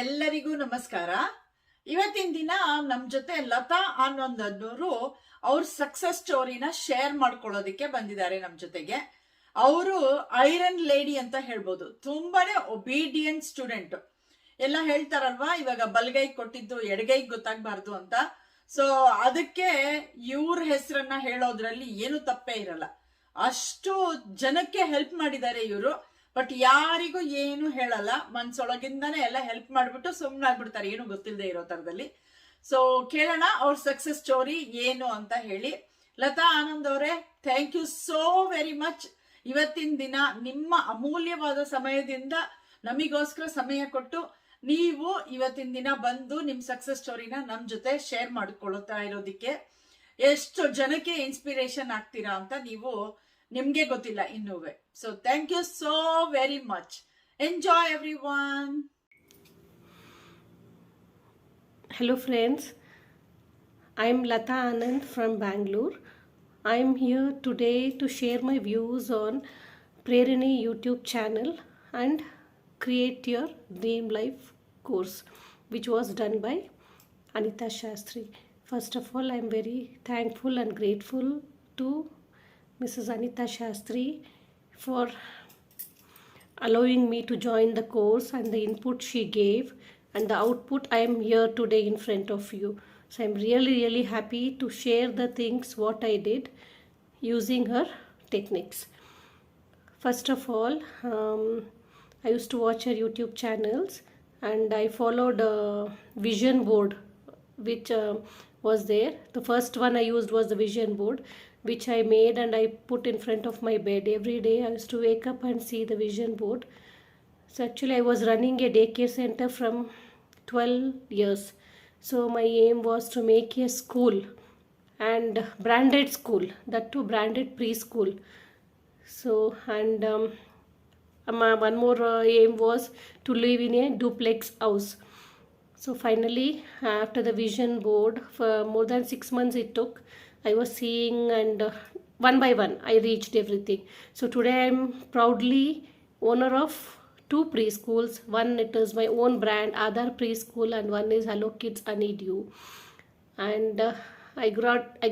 ಎಲ್ಲರಿಗೂ ನಮಸ್ಕಾರ. ಇವತ್ತಿನ ದಿನ ನಮ್ ಜೊತೆ ಲತಾ ಅನ್ನೋದವರು ಅವ್ರ ಸಕ್ಸಸ್ ಸ್ಟೋರಿನ ಶೇರ್ ಮಾಡ್ಕೊಳ್ಳೋದಕ್ಕೆ ಬಂದಿದ್ದಾರೆ ನಮ್ ಜೊತೆಗೆ. ಅವರು ಐರನ್ ಲೇಡಿ ಅಂತ ಹೇಳ್ಬೋದು. ತುಂಬಾನೇ ಒಬೀಡಿಯಂಟ್ ಸ್ಟೂಡೆಂಟ್. ಎಲ್ಲ ಹೇಳ್ತಾರಲ್ವಾ, ಇವಾಗ ಬಲಗೈ ಕೊಟ್ಟಿದ್ದು ಎಡಗೈಗೆ ಗೊತ್ತಾಗ್ಬಾರ್ದು ಅಂತ. ಸೊ ಅದಕ್ಕೆ ಇವ್ರ ಹೆಸರನ್ನ ಹೇಳೋದ್ರಲ್ಲಿ ಏನು ತಪ್ಪೇ ಇರಲ್ಲ. ಅಷ್ಟು ಜನಕ್ಕೆ ಹೆಲ್ಪ್ ಮಾಡಿದ್ದಾರೆ ಇವರು. ಬಟ್ ಯಾರಿಗೂ ಏನು ಹೇಳಲ್ಲ, ಮನ್ಸೊಳಗಿಂದಾನೆ ಎಲ್ಲ ಹೆಲ್ಪ್ ಮಾಡ್ಬಿಟ್ಟು ಸುಮ್ಮನಾಗ್ಬಿಡ್ತಾರೆ, ಏನು ಗೊತ್ತಿಲ್ಲದೆ ಇರೋ ತರದಲ್ಲಿ. ಸೊ ಕೇಳೋಣ ಅವ್ರ ಸಕ್ಸಸ್ ಸ್ಟೋರಿ ಏನು ಅಂತ ಹೇಳಿ. ಲತಾ ಆನಂದ್ ಅವರೇ, thank you so very much. ಇವತ್ತಿನ ದಿನ ನಿಮ್ಮ ಅಮೂಲ್ಯವಾದ ಸಮಯದಿಂದ ನಮಿಗೋಸ್ಕರ ಸಮಯ ಕೊಟ್ಟು ನೀವು ಇವತ್ತಿನ ದಿನ ಬಂದು ನಿಮ್ ಸಕ್ಸಸ್ ಸ್ಟೋರಿನ ನಮ್ ಜೊತೆ ಶೇರ್ ಮಾಡ್ಕೊಳ್ತಾ ಇರೋದಿಕ್ಕೆ ಎಷ್ಟು ಜನಕ್ಕೆ ಇನ್ಸ್ಪಿರೇಷನ್ ಆಗ್ತೀರಾ ಅಂತ ನಿಮ್ಗೆ ಗೊತ್ತಿಲ್ಲ ಇನ್ನೂವೆ. So thank you so very much. Enjoy everyone. Hello friends, I am Lata Anand from Bangalore. I am here today to share my views on Prerani YouTube channel and Create Your Dream Life course, which was done by Anita Shastri. First of all, I am very thankful and grateful to Mrs. Anita Shastri for allowing me to join the course and the input she gave and the output. I am here today in front of you. So I am really happy to share the things what I did using her techniques. First of all, I used to watch her YouTube channels and I followed a vision board which was there. The first one I used was the vision board, which I made and I put in front of my bed. Every day I used to wake up and see the vision board. So actually I was running a daycare center from 12 years. So my aim was to make a school, and branded school, that too branded preschool. So and one more aim was to live in a duplex house. So finally, after the vision board, for more than 6 months it took, I was seeing, and one by one I reached everything. So today I am proudly owner of 2 preschools. One, it is my own brand, Aadhar Preschool, and one is Hello Kids Honeydew. And I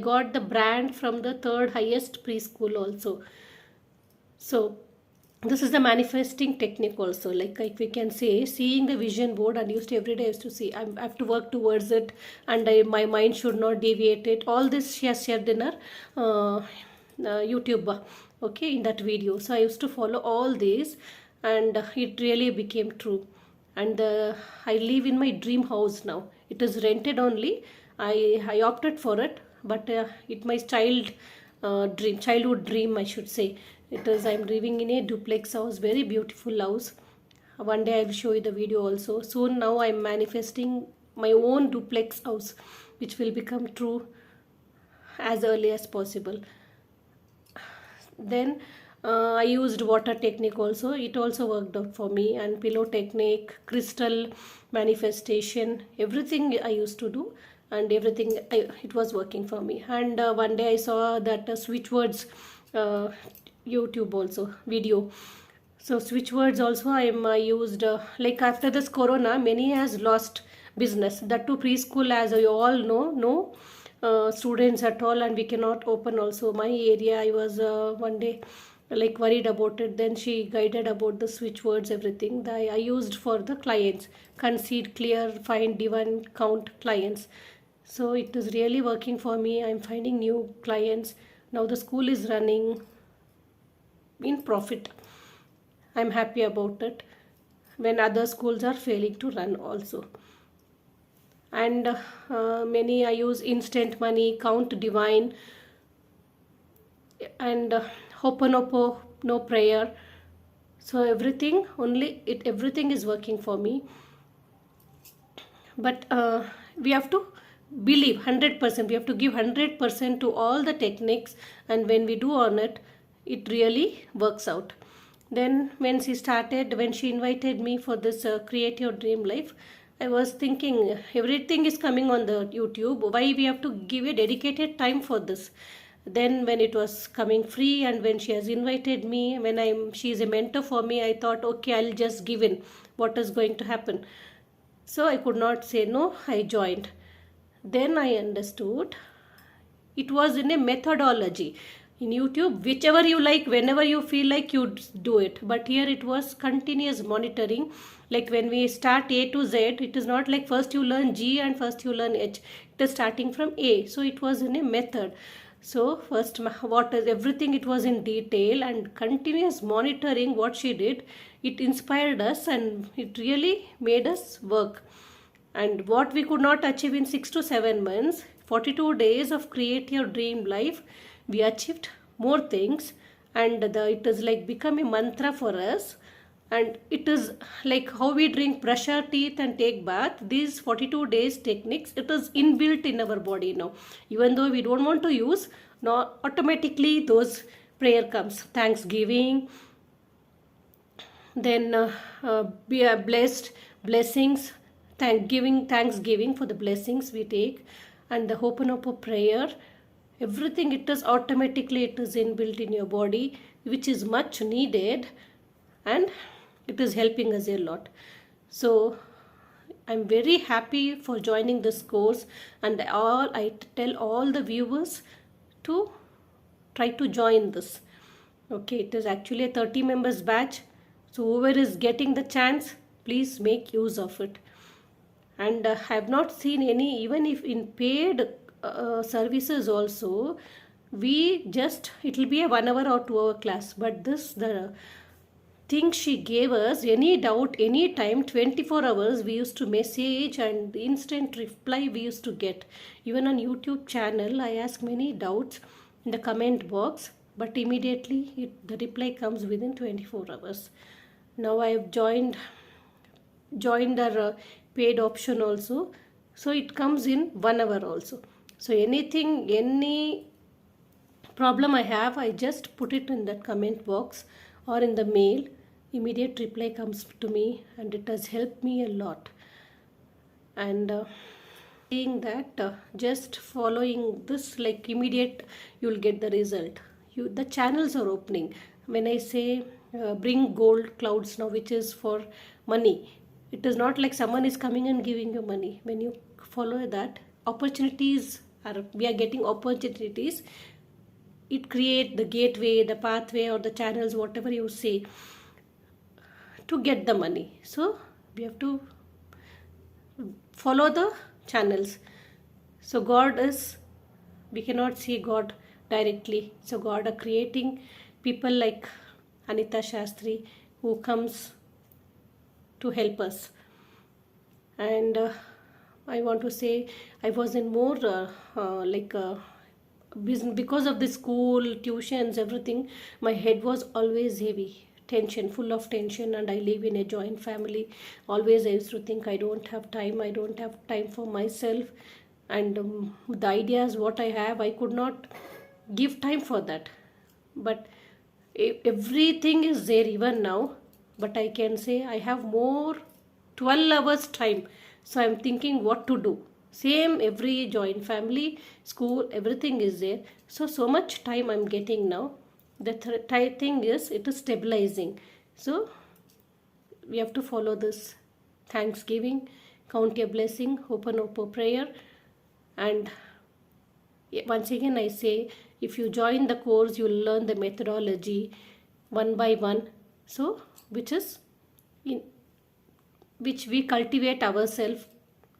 got the brand from the 3rd highest preschool also. So this is the manifesting technique also, like we can say, seeing the vision board and used every day. I used to see I have to work towards it, and my mind should not deviate it. All this she has shared in her YouTube, okay, in that video. So I used to follow all these, and it really became true. And I live in my dream house now. It is rented only. I opted for it, but it my childhood dream, I should say. It is, I'm living in a duplex house, very beautiful house. One day I will show you the video also. Soon now I'm manifesting my own duplex house, which will become true as early as possible. Then I used water technique also. It also worked out for me, and pillow technique, crystal manifestation, everything I used to do, and everything it was working for me. And one day I saw that switch words YouTube also video. So switch words also I used, like after this corona, many has lost business. That too preschool, as you all know, no students at all, and we cannot open also. My area, I was one day like worried about it. Then she guided about the switch words, everything that I used for the clients: concede, clear, find, divine, count clients. So it is really working for me. I'm finding new clients now. The school is running in profit. I'm happy about it, when other schools are failing to run also. And many I use instant money, count, divine, and Ho'oponopono prayer. So everything everything is working for me. But we have to believe 100%. We have to give 100% to all the techniques, and when we do on it, it really works out. Then when she invited me for this Create Your Dream Life, I was thinking, everything is coming on the YouTube, why we have to give a dedicated time for this? Then when it was coming free, and when she has invited me, she is a mentor for me, I thought, okay, I'll just give in. What is going to happen? So I could not say no, I joined. Then I understood it was in a methodology. In YouTube, whichever you like, whenever you feel like, you do it. But here it was continuous monitoring. Like when we start A to Z, it is not like first you learn G and first you learn H. It is starting from A. So it was in a method. So first, what is everything, it was in detail, and continuous monitoring what she did. It inspired us and it really made us work. And what we could not achieve in 6 to 7 months, 42 days of create your dream life, we achieved more things. And it is like become a mantra for us. And it is like how we drink, brush our teeth and take bath. These 42 days techniques, it is inbuilt in our body now. Even though we don't want to use, now automatically those prayer comes. Thanksgiving, then be blessed, blessings, thanksgiving for the blessings we take, and the Ho'oponopono prayer. Everything, it is automatically, it is inbuilt in your body, which is much needed, and it is helping us a lot. So I'm very happy for joining this course, and I tell all the viewers to try to join this. Okay, it is actually a 30 members batch. So whoever is getting the chance, please make use of it. And I have not seen any, even if in paid services also, we just, it will be a 1 hour or 2 hour class. But this, the thing she gave us, any doubt, any time, 24 hours, we used to message and instant reply we used to get. Even on YouTube channel, I ask many doubts in the comment box, but immediately the reply comes within 24 hours. Now I have joined our paid option also, so it comes in 1 hour also. So anything, any problem I have, I just put it in that comment box or in the mail. Immediate reply comes to me, and it has helped me a lot. And seeing that, just following this, like immediate, you'll get the result. The channels are opening. When I say bring gold clouds now, which is for money, it is not like someone is coming and giving you money. When you follow that, we are getting opportunities. It create the gateway, the pathway, or the channels, whatever you say, to get the money. So we have to follow the channels. So we cannot see God directly. So God are creating people like Anita Shastri, who comes to help us. And I want to say, I was in more business, because of the school, tuitions, everything. My head was always heavy, tension, full of tension, and I live in a joint family. Always I used to think I don't have time for myself, and the ideas what I have, I could not give time for that. But everything is there even now, but I can say I have more 12 hours time. So I'm thinking what to do. Same, every joint family, school, everything is there. So much time I'm getting now. The thing is, it is stabilizing. So we have to follow this Thanksgiving, count your blessing, Ho'oponopono prayer. And once again I say, if you join the course, you will learn the methodology one by one. So which we cultivate ourselves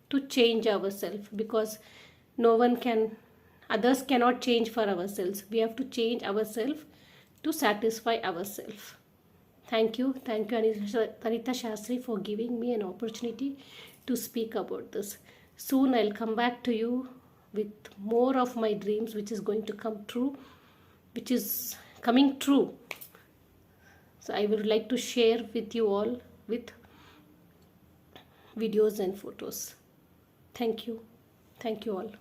to change ourselves, because others cannot change for ourselves. We have to change ourselves to satisfy ourselves. Thank you Anita Shastri, for giving me an opportunity to speak about this. Soon I'll come back to you with more of my dreams, which is going to come true, which is coming true. So I would like to share with you all with videos and photos. Thank you all.